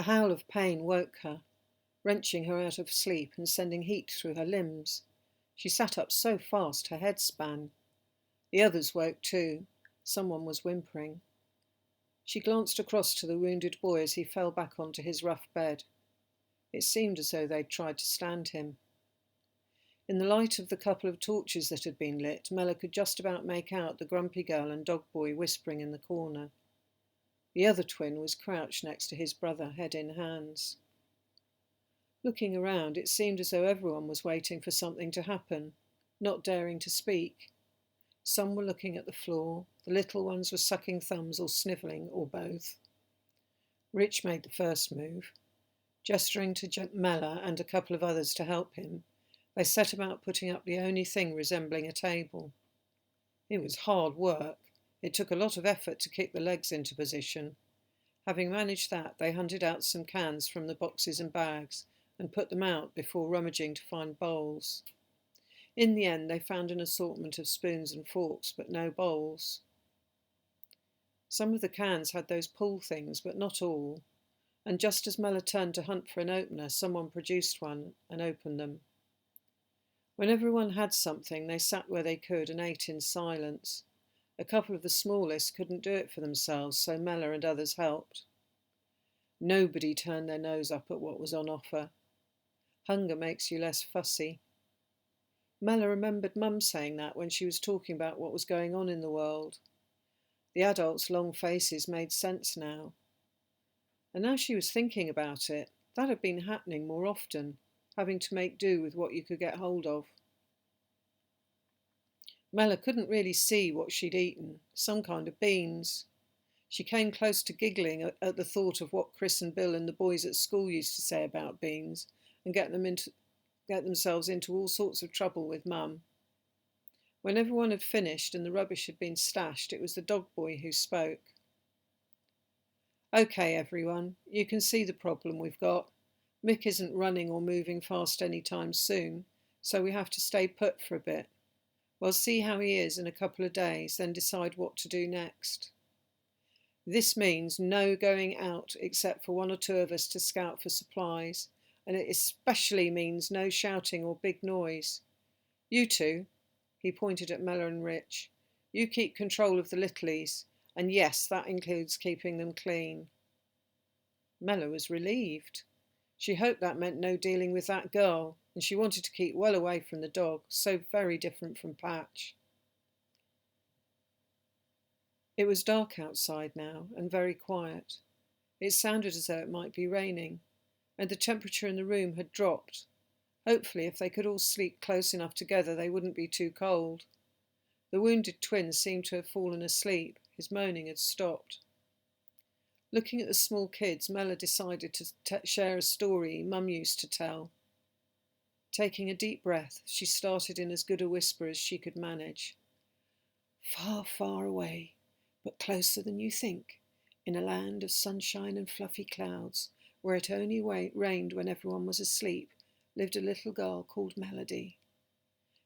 A howl of pain woke her, wrenching her out of sleep and sending heat through her limbs. She sat up so fast her head span. The others woke too. Someone was whimpering. She glanced across to the wounded boy as he fell back onto his rough bed. It seemed as though they'd tried to stand him. In the light of the couple of torches that had been lit, Mella could just about make out the grumpy girl and dog boy whispering in the corner. The other twin was crouched next to his brother, head in hands. Looking around, it seemed as though everyone was waiting for something to happen, not daring to speak. Some were looking at the floor, the little ones were sucking thumbs or snivelling, or both. Rich made the first move. Gesturing to Mella and a couple of others to help him, they set about putting up the only thing resembling a table. It was hard work. It took a lot of effort to kick the legs into position. Having managed that, they hunted out some cans from the boxes and bags and put them out before rummaging to find bowls. In the end, they found an assortment of spoons and forks, but no bowls. Some of the cans had those pull things, but not all, and just as Mella turned to hunt for an opener, someone produced one and opened them. When everyone had something, they sat where they could and ate in silence. A couple of the smallest couldn't do it for themselves, so Mella and others helped. Nobody turned their nose up at what was on offer. Hunger makes you less fussy. Mella remembered Mum saying that when she was talking about what was going on in the world. The adults' long faces made sense now. And now she was thinking about it, that had been happening more often, having to make do with what you could get hold of. Mella couldn't really see what she'd eaten, some kind of beans. She came close to giggling at the thought of what Chris and Bill and the boys at school used to say about beans and get themselves into all sorts of trouble with Mum. When everyone had finished and the rubbish had been stashed, it was the dog boy who spoke. "Okay, everyone, you can see the problem we've got. Mick isn't running or moving fast any time soon, so we have to stay put for a bit. We'll see how he is in a couple of days, then decide what to do next. This means no going out except for one or two of us to scout for supplies, and it especially means no shouting or big noise. You two," he pointed at Mella and Rich, "you keep control of the littlies, and yes, that includes keeping them clean." Mella was relieved. She hoped that meant no dealing with that girl, and she wanted to keep well away from the dog, so very different from Patch. It was dark outside now, and very quiet. It sounded as though it might be raining, and the temperature in the room had dropped. Hopefully, if they could all sleep close enough together, they wouldn't be too cold. The wounded twin seemed to have fallen asleep. His moaning had stopped. Looking at the small kids, Mella decided to share a story Mum used to tell. Taking a deep breath, she started in as good a whisper as she could manage. "Far, far away, but closer than you think, in a land of sunshine and fluffy clouds, where it only rained when everyone was asleep, lived a little girl called Melody.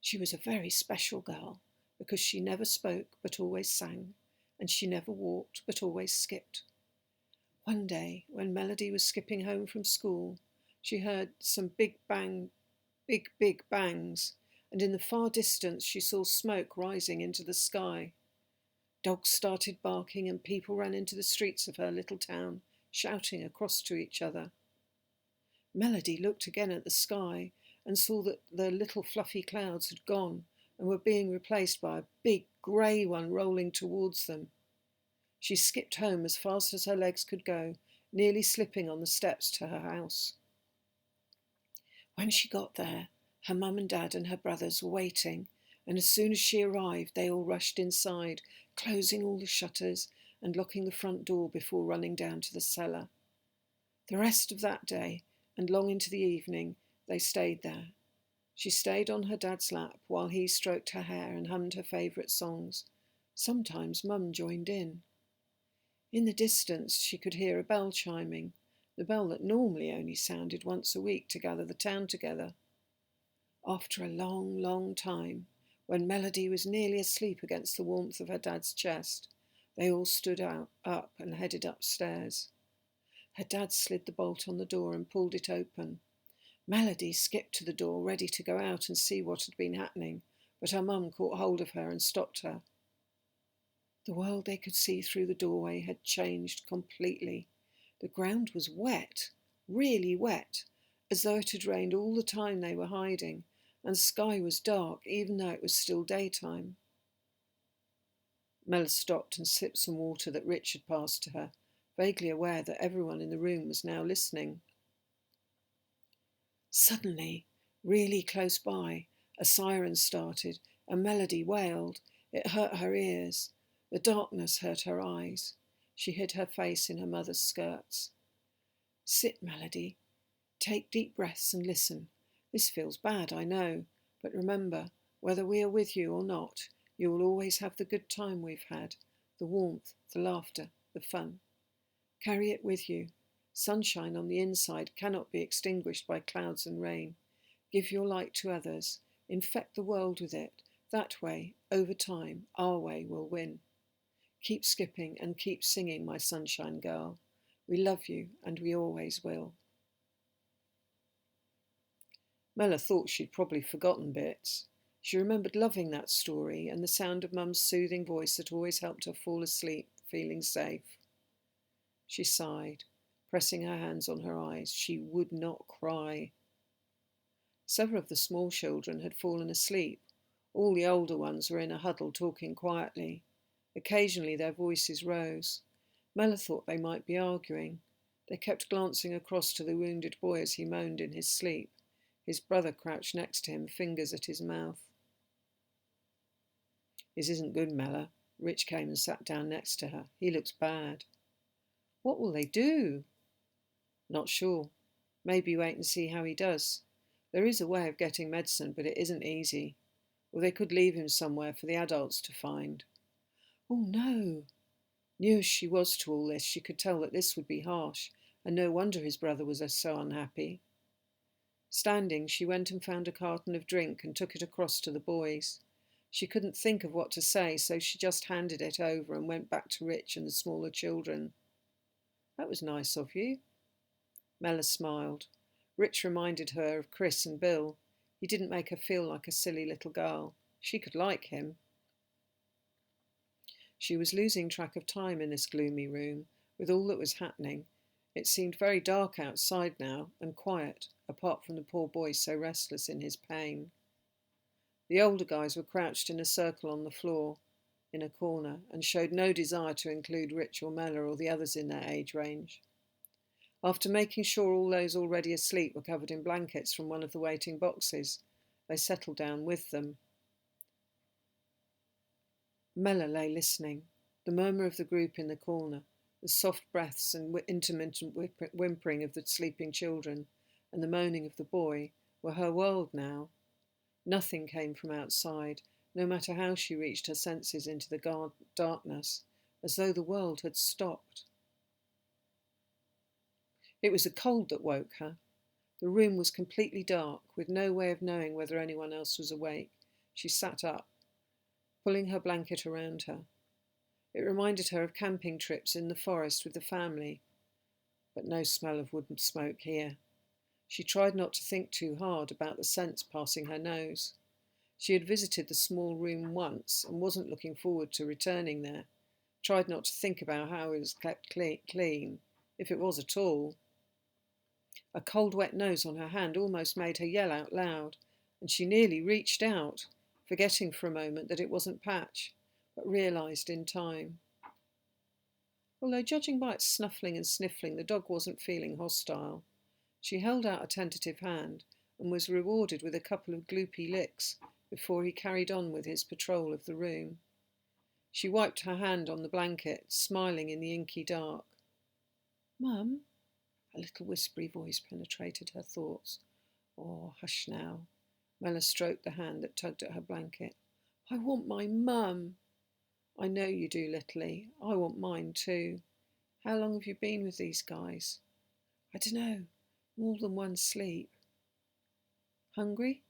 She was a very special girl, because she never spoke but always sang, and she never walked but always skipped. One day, when Melody was skipping home from school, she heard some big bangs, and in the far distance she saw smoke rising into the sky. Dogs started barking and people ran into the streets of her little town, shouting across to each other. Melody looked again at the sky and saw that the little fluffy clouds had gone and were being replaced by a big grey one rolling towards them. She skipped home as fast as her legs could go, nearly slipping on the steps to her house. When she got there, her mum and dad and her brothers were waiting, and as soon as she arrived, they all rushed inside, closing all the shutters and locking the front door before running down to the cellar. The rest of that day, and long into the evening, they stayed there. She stayed on her dad's lap while he stroked her hair and hummed her favourite songs. Sometimes Mum joined in. In the distance she could hear a bell chiming, the bell that normally only sounded once a week to gather the town together. After a long, long time, when Melody was nearly asleep against the warmth of her dad's chest, they all stood up and headed upstairs. Her dad slid the bolt on the door and pulled it open. Melody skipped to the door, ready to go out and see what had been happening, but her mum caught hold of her and stopped her. The world they could see through the doorway had changed completely. The ground was wet, really wet, as though it had rained all the time they were hiding, and the sky was dark even though it was still daytime. Mella stopped and sipped some water that Rich had passed to her, vaguely aware that everyone in the room was now listening. Suddenly, really close by, a siren started, and Melody wailed. It hurt her ears. The darkness hurt her eyes. She hid her face in her mother's skirts. Sit, Melody. Take deep breaths and listen. This feels bad, I know, but remember, whether we are with you or not, you will always have the good time we've had, the warmth, the laughter, the fun. Carry it with you. Sunshine on the inside cannot be extinguished by clouds and rain. Give your light to others. Infect the world with it. That way, over time, our way will win. Keep skipping and keep singing, my sunshine girl. We love you and we always will. Mella thought she'd probably forgotten bits. She remembered loving that story and the sound of Mum's soothing voice that always helped her fall asleep, feeling safe. She sighed, pressing her hands on her eyes. She would not cry. Several of the small children had fallen asleep. All the older ones were in a huddle talking quietly. Occasionally their voices rose. Mella thought they might be arguing. They kept glancing across to the wounded boy as he moaned in his sleep. His brother crouched next to him, fingers at his mouth. This isn't good, Mella. Rich came and sat down next to her. He looks bad. What will they do? Not sure. Maybe wait and see how he does. There is a way of getting medicine, but it isn't easy. Or they could leave him somewhere for the adults to find. Oh no! New as she was to all this, she could tell that this would be harsh, and no wonder his brother was so unhappy. Standing, she went and found a carton of drink and took it across to the boys. She couldn't think of what to say, so she just handed it over and went back to Rich and the smaller children. That was nice of you. Mella smiled. Rich reminded her of Chris and Bill. He didn't make her feel like a silly little girl. She could like him. She was losing track of time in this gloomy room, with all that was happening. It seemed very dark outside now, and quiet, apart from the poor boy so restless in his pain. The older guys were crouched in a circle on the floor, in a corner, and showed no desire to include Rich or Mella or the others in their age range. After making sure all those already asleep were covered in blankets from one of the waiting boxes, they settled down with them. Mella lay listening. The murmur of the group in the corner, the soft breaths and intermittent whimpering of the sleeping children, and the moaning of the boy were her world now. Nothing came from outside, no matter how she reached her senses into the darkness, as though the world had stopped. It was the cold that woke her. The room was completely dark, with no way of knowing whether anyone else was awake. She sat up, pulling her blanket around her. It reminded her of camping trips in the forest with the family, but no smell of wood and smoke here. She tried not to think too hard about the scents passing her nose. She had visited the small room once and wasn't looking forward to returning there. Tried not to think about how it was kept clean, if it was at all. A cold, wet nose on her hand almost made her yell out loud, and she nearly reached out, forgetting for a moment that it wasn't Patch, but realised in time. Although judging by its snuffling and sniffling, the dog wasn't feeling hostile. She held out a tentative hand and was rewarded with a couple of gloopy licks before he carried on with his patrol of the room. She wiped her hand on the blanket, smiling in the inky dark. Mum? A little whispery voice penetrated her thoughts. Oh, hush now. Mella stroked the hand that tugged at her blanket. I want my mum. I know you do, Littly. I want mine too. How long have you been with these guys? I dunno. More than one sleep. Hungry?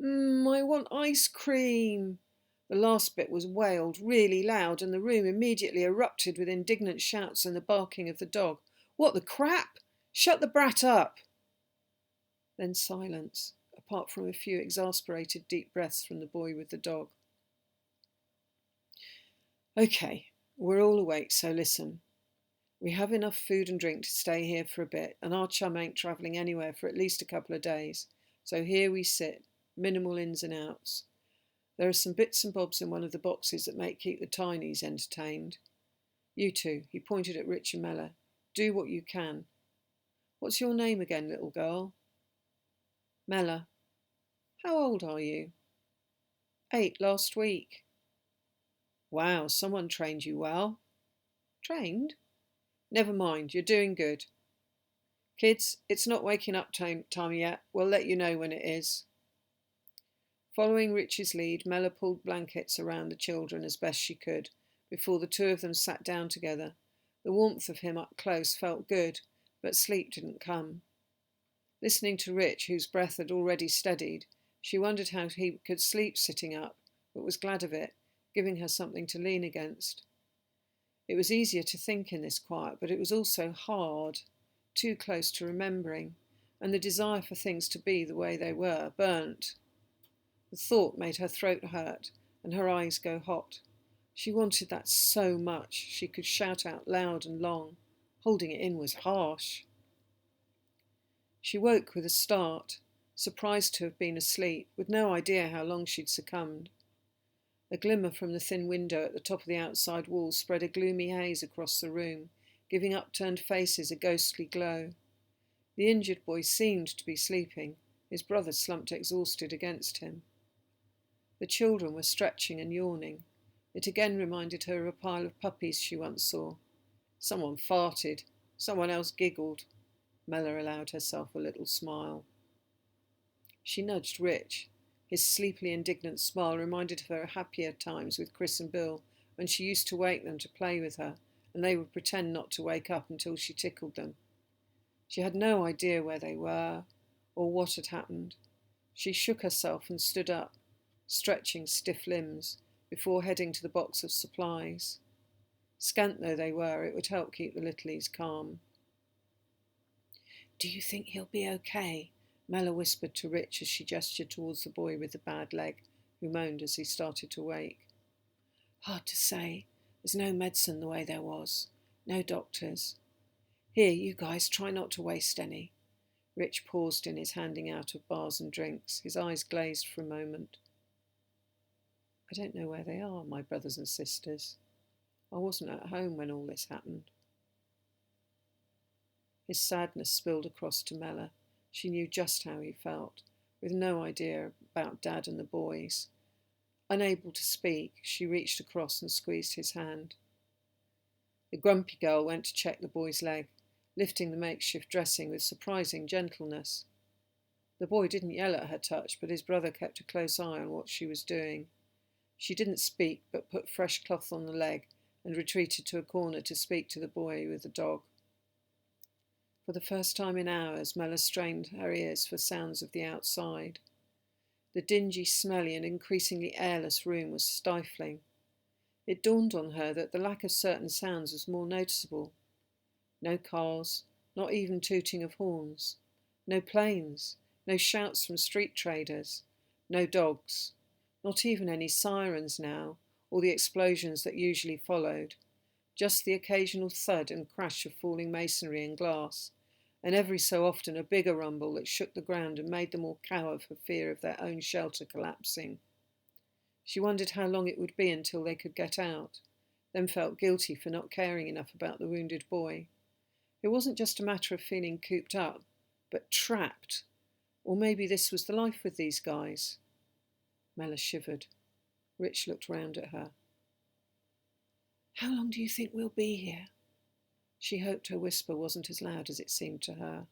I want ice cream. The last bit was wailed really loud, and the room immediately erupted with indignant shouts and the barking of the dog. What the crap? Shut the brat up! Then silence, apart from a few exasperated deep breaths from the boy with the dog. Okay, we're all awake, so listen. We have enough food and drink to stay here for a bit, and our chum ain't travelling anywhere for at least a couple of days. So here we sit, minimal ins and outs. There are some bits and bobs in one of the boxes that may keep the tinies entertained. You two, he pointed at Rich and Mella, do what you can. What's your name again, little girl? Mella. How old are you? 8 last week. Wow, someone trained you well. Trained? Never mind, you're doing good. Kids, it's not waking up time yet. We'll let you know when it is. Following Rich's lead, Mella pulled blankets around the children as best she could before the two of them sat down together. The warmth of him up close felt good, but sleep didn't come. Listening to Rich, whose breath had already steadied, she wondered how he could sleep sitting up, but was glad of it, giving her something to lean against. It was easier to think in this quiet, but it was also hard, too close to remembering, and the desire for things to be the way they were burnt. The thought made her throat hurt and her eyes go hot. She wanted that so much she could shout out loud and long. Holding it in was harsh. She woke with a start, surprised to have been asleep, with no idea how long she'd succumbed. A glimmer from the thin window at the top of the outside wall spread a gloomy haze across the room, giving upturned faces a ghostly glow. The injured boy seemed to be sleeping. His brother slumped exhausted against him. The children were stretching and yawning. It again reminded her of a pile of puppies she once saw. Someone farted. Someone else giggled. Mella allowed herself a little smile. She nudged Rich. His sleepily indignant smile reminded her of happier times with Chris and Bill, when she used to wake them to play with her, and they would pretend not to wake up until she tickled them. She had no idea where they were, or what had happened. She shook herself and stood up, stretching stiff limbs, before heading to the box of supplies. Scant though they were, it would help keep the littlies calm. Do you think he'll be okay? Mella whispered to Rich as she gestured towards the boy with the bad leg, who moaned as he started to wake. Hard to say. There's no medicine the way there was. No doctors. Here, you guys, try not to waste any. Rich paused in his handing out of bars and drinks, his eyes glazed for a moment. I don't know where they are, my brothers and sisters. I wasn't at home when all this happened. His sadness spilled across to Mella. She knew just how he felt, with no idea about Dad and the boys. Unable to speak, she reached across and squeezed his hand. The grumpy girl went to check the boy's leg, lifting the makeshift dressing with surprising gentleness. The boy didn't yell at her touch, but his brother kept a close eye on what she was doing. She didn't speak, but put fresh cloth on the leg and retreated to a corner to speak to the boy with the dog. For the first time in hours, Mella strained her ears for sounds of the outside. The dingy, smelly and increasingly airless room was stifling. It dawned on her that the lack of certain sounds was more noticeable. No cars, not even tooting of horns. No planes, no shouts from street traders. No dogs. Not even any sirens now, or the explosions that usually followed. Just the occasional thud and crash of falling masonry and glass, and every so often a bigger rumble that shook the ground and made them all cower for fear of their own shelter collapsing. She wondered how long it would be until they could get out, then felt guilty for not caring enough about the wounded boy. It wasn't just a matter of feeling cooped up, but trapped. Or maybe this was the life with these guys. Mella shivered. Rich looked round at her. How long do you think we'll be here? She hoped her whisper wasn't as loud as it seemed to her.